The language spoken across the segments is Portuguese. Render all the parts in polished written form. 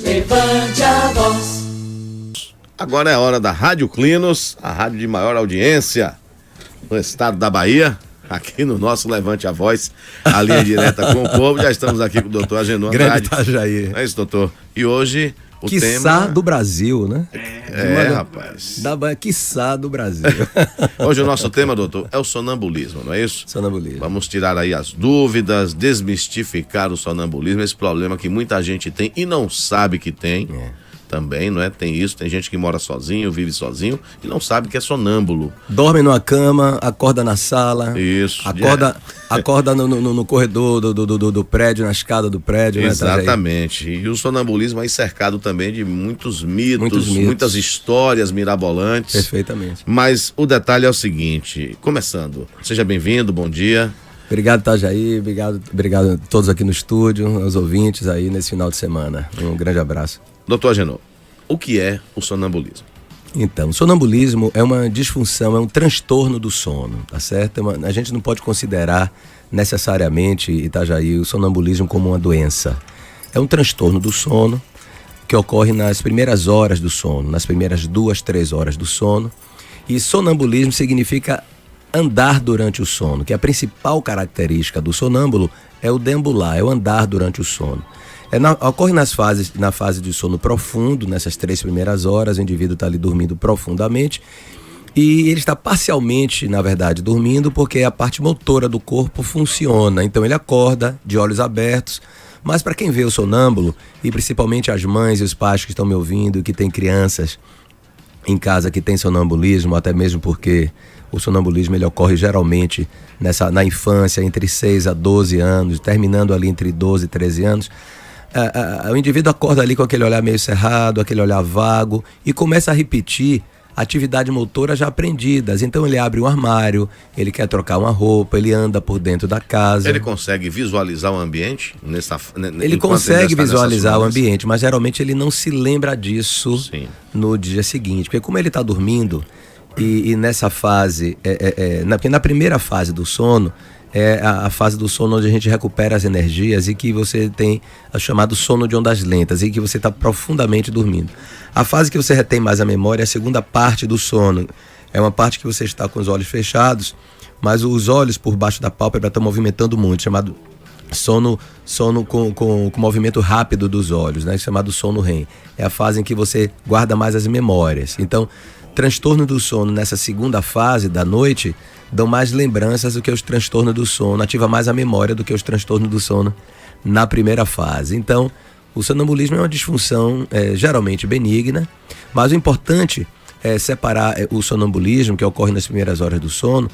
Levante a voz. Agora é a hora da Rádio Clinos, a rádio de maior audiência no estado da Bahia. Aqui no nosso Levante a Voz, a linha direta com o povo. Já estamos aqui com o doutor Agenor Andrade. Grande Itajaí. É isso, doutor. E hoje o Quiçá tema... do Brasil, né? Rapaz. Quiçá do Brasil. Hoje o nosso tema, doutor, é o sonambulismo, não é isso? Sonambulismo. Vamos tirar aí as dúvidas, desmistificar o sonambulismo, esse problema que muita gente tem e não sabe que tem. Também, não é? Tem isso, tem gente que mora sozinho, vive sozinho e não sabe que é sonâmbulo. Dorme numa cama, acorda na sala. Isso. Acorda no corredor do prédio, na escada do prédio. Exatamente. Né, e o sonambulismo aí cercado também de muitos mitos, muitas histórias mirabolantes. Perfeitamente. Mas o detalhe é o seguinte, começando, seja bem-vindo, bom dia. Obrigado, Itajaí, obrigado a todos aqui no estúdio, aos ouvintes aí nesse final de semana. Um grande abraço. Doutor Agenor, o que é o sonambulismo? Então, o sonambulismo é uma disfunção, é um transtorno do sono, tá certo? A gente não pode considerar necessariamente, Itajaí, o sonambulismo como uma doença. É um transtorno do sono que ocorre nas primeiras horas do sono, nas primeiras 2, 3 horas do sono. E sonambulismo significa andar durante o sono, que a principal característica do sonâmbulo é o deambular, é o andar durante o sono. Ocorre na fase de sono profundo, nessas 3 primeiras horas, o indivíduo está ali dormindo profundamente e ele está parcialmente, na verdade, dormindo porque a parte motora do corpo funciona. Então ele acorda de olhos abertos, mas para quem vê o sonâmbulo, e principalmente as mães e os pais que estão me ouvindo, que têm crianças em casa que tem sonambulismo, até mesmo porque o sonambulismo ele ocorre geralmente na infância, entre 6 a 12 anos, terminando ali entre 12 e 13 anos, o indivíduo acorda ali com aquele olhar meio cerrado, aquele olhar vago e começa a repetir atividades motoras já aprendidas. Então ele abre um armário, ele quer trocar uma roupa, ele anda por dentro da casa. Ele consegue visualizar o ambiente? Ele consegue visualizar o ambiente, mas geralmente ele não se lembra disso. Sim. No dia seguinte. Porque como ele está dormindo e nessa fase, porque na primeira fase do sono, é a fase do sono onde a gente recupera as energias e que você tem o chamado sono de ondas lentas e que você está profundamente dormindo. A fase que você retém mais a memória é a segunda parte do sono. É uma parte que você está com os olhos fechados, mas os olhos por baixo da pálpebra estão movimentando muito, chamado sono com movimento rápido dos olhos, né? Chamado sono REM. É a fase em que você guarda mais as memórias. Então, transtorno do sono nessa segunda fase da noite dão mais lembranças do que os transtornos do sono, ativa mais a memória do que os transtornos do sono na primeira fase. Então, o sonambulismo é uma disfunção geralmente benigna, mas o importante é separar o sonambulismo, que ocorre nas primeiras horas do sono,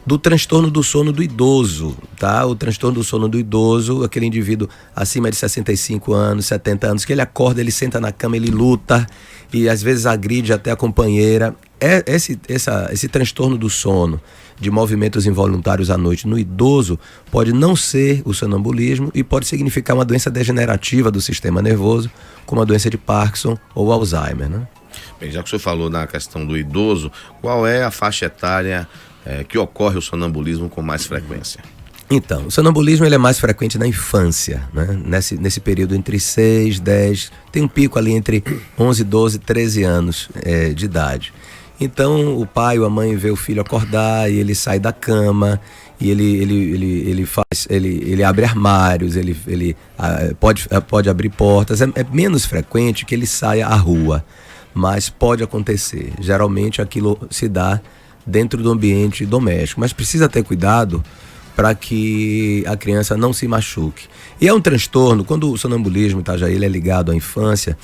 do transtorno do sono do idoso, tá? O transtorno do sono do idoso, aquele indivíduo acima de 65 anos, 70 anos, que ele acorda, ele senta na cama, ele luta e às vezes agride até a companheira. Esse transtorno do sono, de movimentos involuntários à noite no idoso, pode não ser o sonambulismo e pode significar uma doença degenerativa do sistema nervoso, como a doença de Parkinson ou Alzheimer, né? Bem, já que o senhor falou na questão do idoso, qual é a faixa etária que ocorre o sonambulismo com mais frequência? Então, o sonambulismo ele é mais frequente na infância, né? Nesse período entre 6, 10, tem um pico ali entre 11, 12, 13 anos de idade. Então o pai ou a mãe vê o filho acordar e ele sai da cama e ele abre armários, ele pode abrir portas. É menos frequente que ele saia à rua, mas pode acontecer. Geralmente aquilo se dá dentro do ambiente doméstico, mas precisa ter cuidado para que a criança não se machuque. E é um transtorno, quando o sonambulismo, Itajaí, ele é ligado à infância,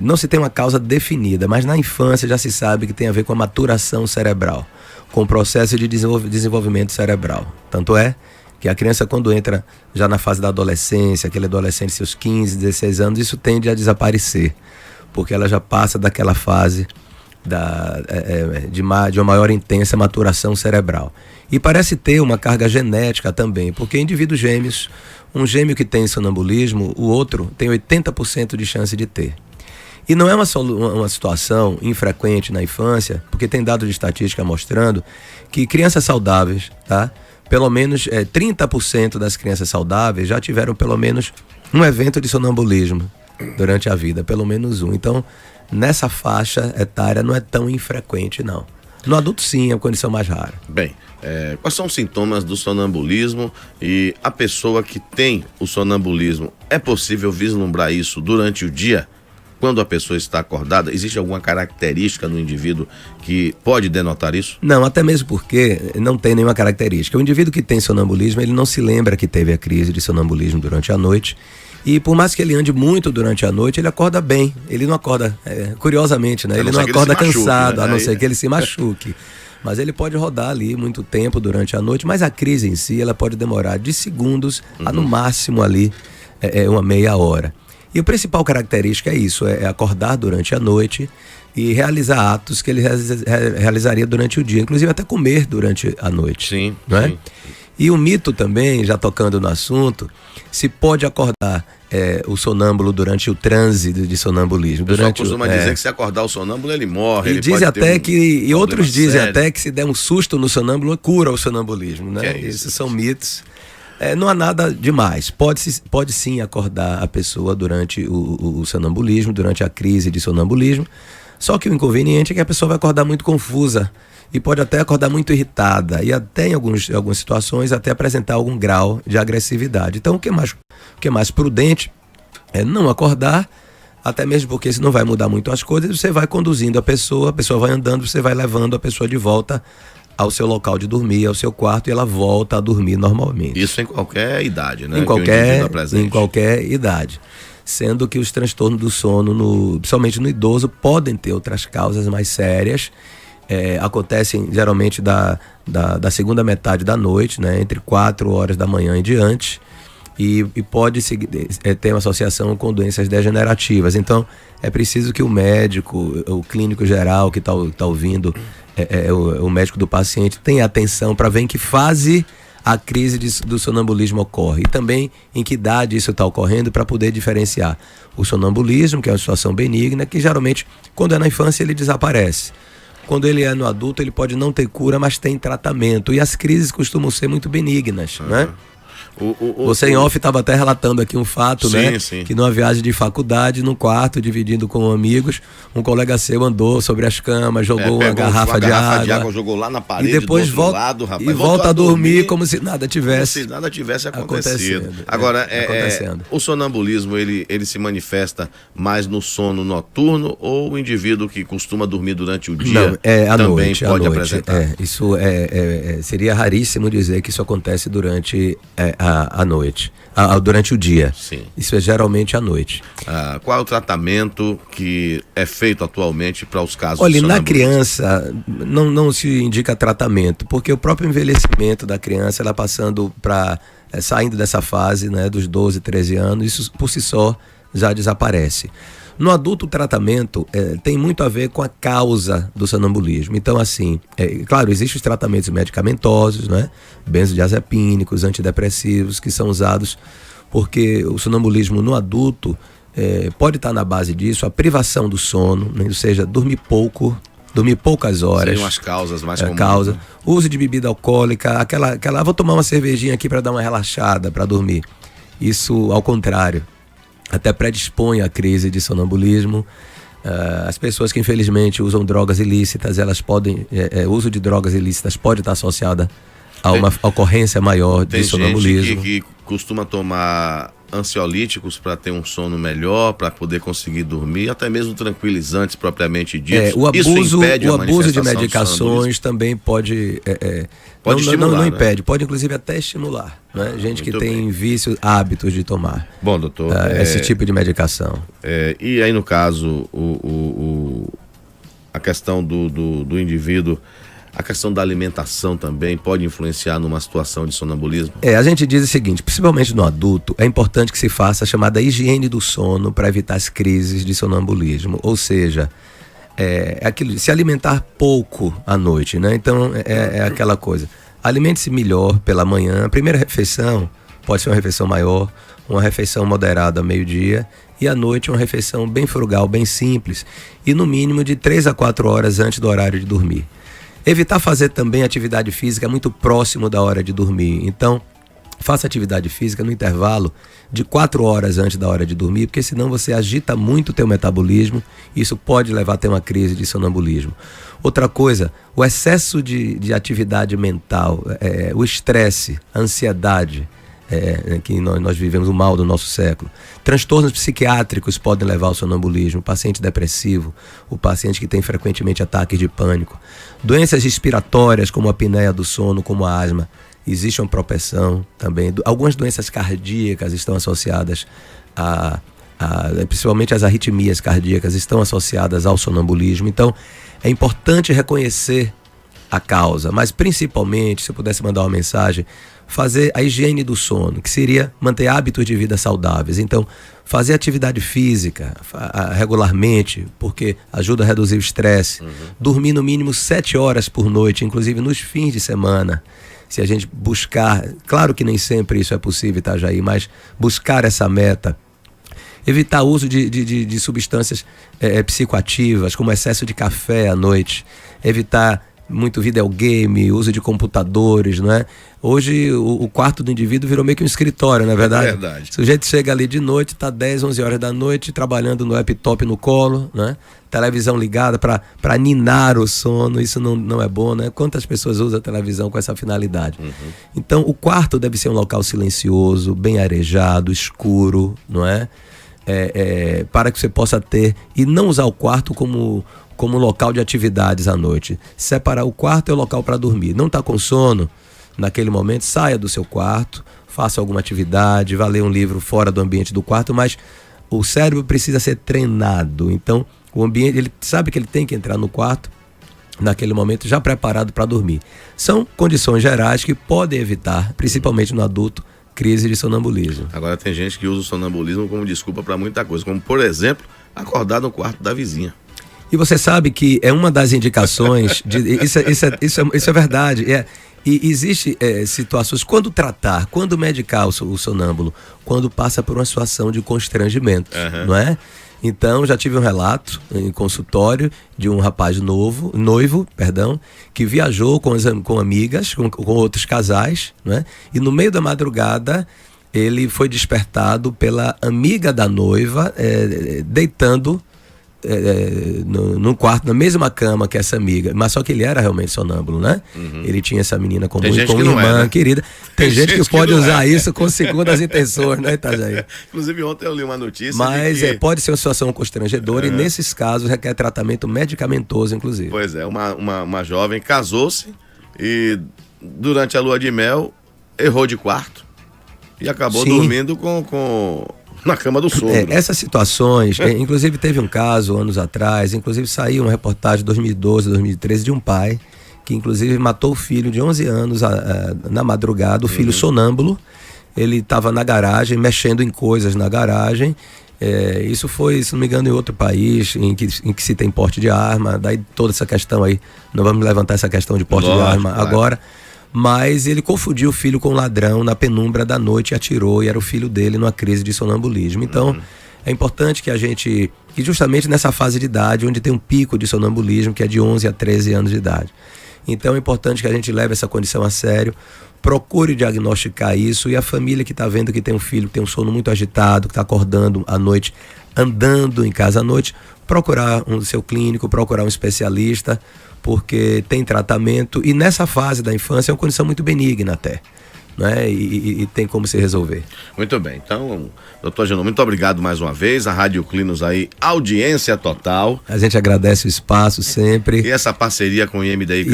não se tem uma causa definida, mas na infância já se sabe que tem a ver com a maturação cerebral, com o processo de desenvolvimento cerebral. Tanto é que a criança, quando entra já na fase da adolescência, aquele adolescente, seus 15, 16 anos, isso tende a desaparecer, porque ela já passa daquela fase de uma maior intensa maturação cerebral. E parece ter uma carga genética também, porque indivíduos gêmeos, um gêmeo que tem sonambulismo, o outro tem 80% de chance de ter. E não é uma situação infrequente na infância, porque tem dados de estatística mostrando que crianças saudáveis, tá? Pelo menos 30% das crianças saudáveis já tiveram pelo menos um evento de sonambulismo durante a vida, pelo menos um. Então, nessa faixa etária não é tão infrequente, não. No adulto, sim, é uma condição mais rara. Bem, quais são os sintomas do sonambulismo e a pessoa que tem o sonambulismo, é possível vislumbrar isso durante o dia? Quando a pessoa está acordada, existe alguma característica no indivíduo que pode denotar isso? Não, até mesmo porque não tem nenhuma característica. O indivíduo que tem sonambulismo, ele não se lembra que teve a crise de sonambulismo durante a noite. E por mais que ele ande muito durante a noite, ele acorda bem. Ele não acorda, curiosamente, né? Ele não acorda cansado, a não ser que ele se machuque. Mas ele pode rodar ali muito tempo durante a noite, mas a crise em si, ela pode demorar de segundos a no máximo ali uma meia hora. E a principal característica é isso, é acordar durante a noite e realizar atos que ele realizaria durante o dia, inclusive até comer durante a noite. Sim, não é? sim. E o mito também, já tocando no assunto, se pode acordar o sonâmbulo durante o transe de sonambulismo. O pessoal costuma dizer que se acordar o sonâmbulo, ele morre. E diz até e outros dizem até que se der um susto no sonâmbulo, cura o sonambulismo, né? Esses são mitos. Não há nada demais. Pode sim acordar a pessoa durante o sonambulismo, durante a crise de sonambulismo. Só que o inconveniente é que a pessoa vai acordar muito confusa e pode até acordar muito irritada e até em algumas situações até apresentar algum grau de agressividade. Então o que é mais prudente é não acordar, até mesmo porque isso não vai mudar muito as coisas. Você vai conduzindo a pessoa vai andando, você vai levando a pessoa de volta ao seu local de dormir, ao seu quarto, e ela volta a dormir normalmente. Isso em qualquer idade, né? Em qualquer idade. Sendo que os transtornos do sono, principalmente no idoso, podem ter outras causas mais sérias. Acontecem geralmente da segunda metade da noite, né? Entre 4 horas da manhã e diante. E pode ter uma associação com doenças degenerativas. Então, é preciso que o médico, o clínico geral que está ouvindo, o médico do paciente, tenha atenção para ver em que fase a crise do sonambulismo ocorre e também em que idade isso está ocorrendo, para poder diferenciar o sonambulismo, que é uma situação benigna, que geralmente, quando é na infância, ele desaparece. Quando ele é no adulto, ele pode não ter cura, mas tem tratamento. E as crises costumam ser muito benignas, né? Você em off estava até relatando aqui um fato, sim, né? Sim. Que numa viagem de faculdade, no quarto, dividindo com amigos, um colega seu andou sobre as camas, jogou uma garrafa de água, jogou lá na parede, e depois volta a dormir como se nada tivesse acontecido. Agora, o sonambulismo, ele se manifesta mais no sono noturno, ou o indivíduo que costuma dormir durante o dia também pode apresentar? Isso seria raríssimo dizer que isso acontece durante à noite, durante o dia. Sim. Isso é geralmente à noite. Qual é o tratamento que é feito atualmente para os casos? Olha, na criança não se indica tratamento, porque o próprio envelhecimento da criança, ela passando saindo dessa fase, né, dos 12, 13 anos, isso por si só já desaparece. No adulto, o tratamento tem muito a ver com a causa do sonambulismo. Então, assim, claro, existem os tratamentos medicamentosos, né? Benzodiazepínicos, antidepressivos, que são usados porque o sonambulismo no adulto pode estar na base disso, a privação do sono, né? Ou seja, dormir poucas horas. Seriam as causas mais comuns. Né? O uso de bebida alcoólica, aquela vou tomar uma cervejinha aqui para dar uma relaxada, para dormir. Isso, ao contrário, até predispõe à crise de sonambulismo. As pessoas que infelizmente usam drogas ilícitas, elas podem, o uso de drogas ilícitas pode estar associada a uma ocorrência maior de sonambulismo. Tem gente que costuma tomar ansiolíticos para ter um sono melhor, para poder conseguir dormir, até mesmo tranquilizantes propriamente ditos. O abuso de medicações também pode estimular, não impede, pode inclusive até estimular, né? Gente que tem vícios, hábitos de tomar. Bom, doutor, esse tipo de medicação. E aí, no caso, a questão do indivíduo, a questão da alimentação também pode influenciar numa situação de sonambulismo? A gente diz o seguinte, principalmente no adulto, é importante que se faça a chamada higiene do sono para evitar as crises de sonambulismo. Ou seja, aquilo, se alimentar pouco à noite, né? Então, aquela coisa. Alimente-se melhor pela manhã. A primeira refeição pode ser uma refeição maior, uma refeição moderada ao meio-dia, e à noite uma refeição bem frugal, bem simples, e no mínimo de 3 a 4 horas antes do horário de dormir. Evitar fazer também atividade física muito próximo da hora de dormir. Então, faça atividade física no intervalo de 4 horas antes da hora de dormir, porque senão você agita muito o teu metabolismo e isso pode levar a ter uma crise de sonambulismo. Outra coisa, o excesso de atividade mental, o estresse, a ansiedade, que nós vivemos o mal do nosso século. Transtornos psiquiátricos podem levar ao sonambulismo, o paciente depressivo, o paciente que tem frequentemente ataques de pânico. Doenças respiratórias como a apneia do sono, como a asma, existe uma propensão também. Algumas doenças cardíacas estão associadas principalmente as arritmias cardíacas estão associadas ao sonambulismo. Então, é importante reconhecer a causa, mas principalmente, se eu pudesse mandar uma mensagem, fazer a higiene do sono, que seria manter hábitos de vida saudáveis. Então, fazer atividade física regularmente, porque ajuda a reduzir o estresse. Dormir no mínimo 7 horas por noite, inclusive nos fins de semana. Se a gente buscar, claro que nem sempre isso é possível, Itajaí, mas buscar essa meta. Evitar o uso de substâncias psicoativas, como excesso de café à noite. Evitar muito videogame, uso de computadores, não é? Hoje o quarto do indivíduo virou meio que um escritório, não é verdade? É verdade. O sujeito chega ali de noite, está 10, 11 horas da noite, trabalhando no laptop no colo, né? Televisão ligada para ninar o sono, isso não é bom, né? Quantas pessoas usam a televisão com essa finalidade? Então, o quarto deve ser um local silencioso, bem arejado, escuro, não é? Para que você possa ter, e não usar o quarto como local de atividades à noite. Separar o quarto é o local para dormir. Não está com sono, naquele momento, saia do seu quarto, faça alguma atividade, vá ler um livro fora do ambiente do quarto, mas o cérebro precisa ser treinado. Então, o ambiente, ele sabe que ele tem que entrar no quarto, naquele momento, já preparado para dormir. São condições gerais que podem evitar, principalmente no adulto, crise de sonambulismo. Agora tem gente que usa o sonambulismo como desculpa para muita coisa, como, por exemplo, acordar no quarto da vizinha. E você sabe que é uma das indicações, isso é verdade, e existe situações, quando medicar o sonâmbulo, quando passa por uma situação de constrangimento, não é? Então, já tive um relato em consultório de um rapaz noivo, que viajou com amigas, com outros casais, não é? E no meio da madrugada, ele foi despertado pela amiga da noiva, deitando no quarto, na mesma cama que essa amiga, mas só que ele era realmente sonâmbulo, né? Ele tinha essa menina como irmã, né? Querida. Tem gente que pode usar isso com segundas intenções, né, Itajaí? Inclusive ontem eu li uma notícia. Mas pode ser uma situação constrangedora e nesses casos requer tratamento medicamentoso, inclusive. Pois é, uma jovem casou-se e durante a lua de mel errou de quarto e acabou dormindo na cama do sogro. Essas situações, inclusive teve um caso anos atrás, inclusive saiu uma reportagem de 2012, 2013 de um pai que inclusive matou o filho de 11 anos na madrugada, o filho sonâmbulo. Ele estava na garagem, mexendo em coisas na garagem. Isso foi, se não me engano, em outro país em que se tem porte de arma. Daí toda essa questão aí, não vamos levantar essa questão de porte de arma agora. Mas ele confundiu o filho com um ladrão na penumbra da noite e atirou, e era o filho dele numa crise de sonambulismo. Então, é importante que a gente, e justamente nessa fase de idade, onde tem um pico de sonambulismo, que é de 11 a 13 anos de idade. Então, é importante que a gente leve essa condição a sério, procure diagnosticar isso, e a família que está vendo que tem um filho que tem um sono muito agitado, que está acordando à noite, andando em casa à noite, procurar um seu clínico, procurar um especialista, porque tem tratamento, e nessa fase da infância é uma condição muito benigna até, né? E tem como se resolver. Muito bem, então, doutor Genô, muito obrigado mais uma vez, a Rádio Clinos aí, audiência total. A gente agradece o espaço sempre. E essa parceria com o IMDI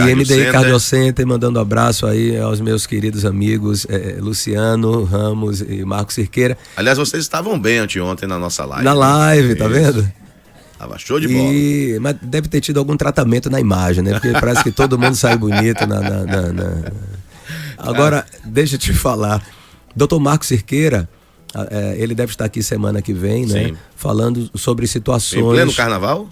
Cardio Center, mandando um abraço aí aos meus queridos amigos Luciano Ramos e Marcos Cirqueira. Aliás, vocês estavam bem anteontem na nossa live. Na live, tá vendo? Tava show de bola. Mas deve ter tido algum tratamento na imagem, né? Porque parece que todo mundo sai bonito Agora, deixa eu te falar. Dr. Marcos Cirqueira, ele deve estar aqui semana que vem, né? Sim. Falando sobre situações... Em pleno carnaval?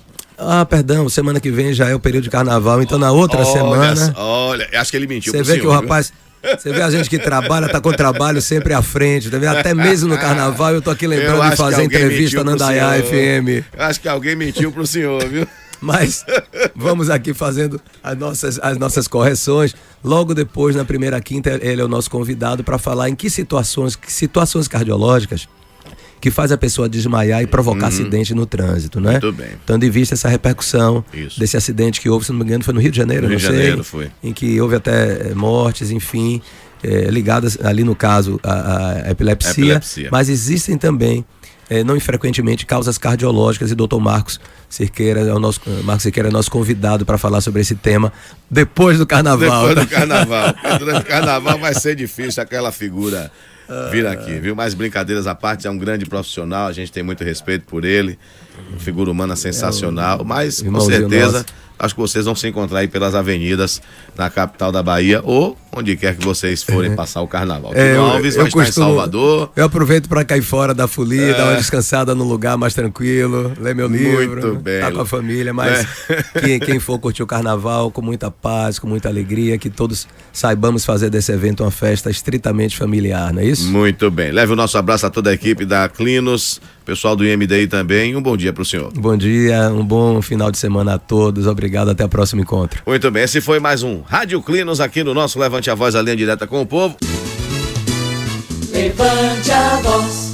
Perdão, semana que vem já é o período de carnaval, então na outra semana... Olha, acho que ele mentiu pro senhor. Você vê que o rapaz... Viu? Você vê a gente que trabalha, tá com o trabalho sempre à frente, tá vendo? Até mesmo no carnaval eu tô aqui lembrando de fazer entrevista na Andaiá FM. Eu acho que alguém mentiu pro senhor, viu? Mas vamos aqui fazendo as nossas correções. Logo depois, na primeira quinta, ele é o nosso convidado para falar em que situações cardiológicas que faz a pessoa desmaiar e provocar acidente no trânsito, né? Muito bem. Tendo em vista essa repercussão Isso. desse acidente que houve, se não me engano, foi no Rio de Janeiro, No Rio de Janeiro foi. em que houve até mortes, enfim, ligadas ali no caso à epilepsia. Mas existem também, não infrequentemente, causas cardiológicas, e Dr. Marcos Cerqueira é o nosso convidado para falar sobre esse tema depois do carnaval. Depois do carnaval. Durante o carnaval vai ser difícil aquela figura vir aqui, viu? Mas brincadeiras à parte, é um grande profissional, a gente tem muito respeito por ele, figura humana sensacional, mas com certeza acho que vocês vão se encontrar aí pelas avenidas na capital da Bahia ou onde quer que vocês forem passar o carnaval. Tino Alves vai estar em Salvador. Eu aproveito para cair fora da folia, dar uma descansada num lugar mais tranquilo, ler meu livro, muito bem, tá com a família, mas quem for curtir o carnaval com muita paz, com muita alegria, que todos saibamos fazer desse evento uma festa estritamente familiar, não é isso? Muito bem. Leve o nosso abraço a toda a equipe da Clinos, pessoal do IMDI também. Um bom dia para o senhor. Bom dia, um bom final de semana a todos. Obrigado, até o próximo encontro. Muito bem, esse foi mais um Rádio Clinos aqui no nosso Levante a Voz, a linha direta com o povo. Levante a voz.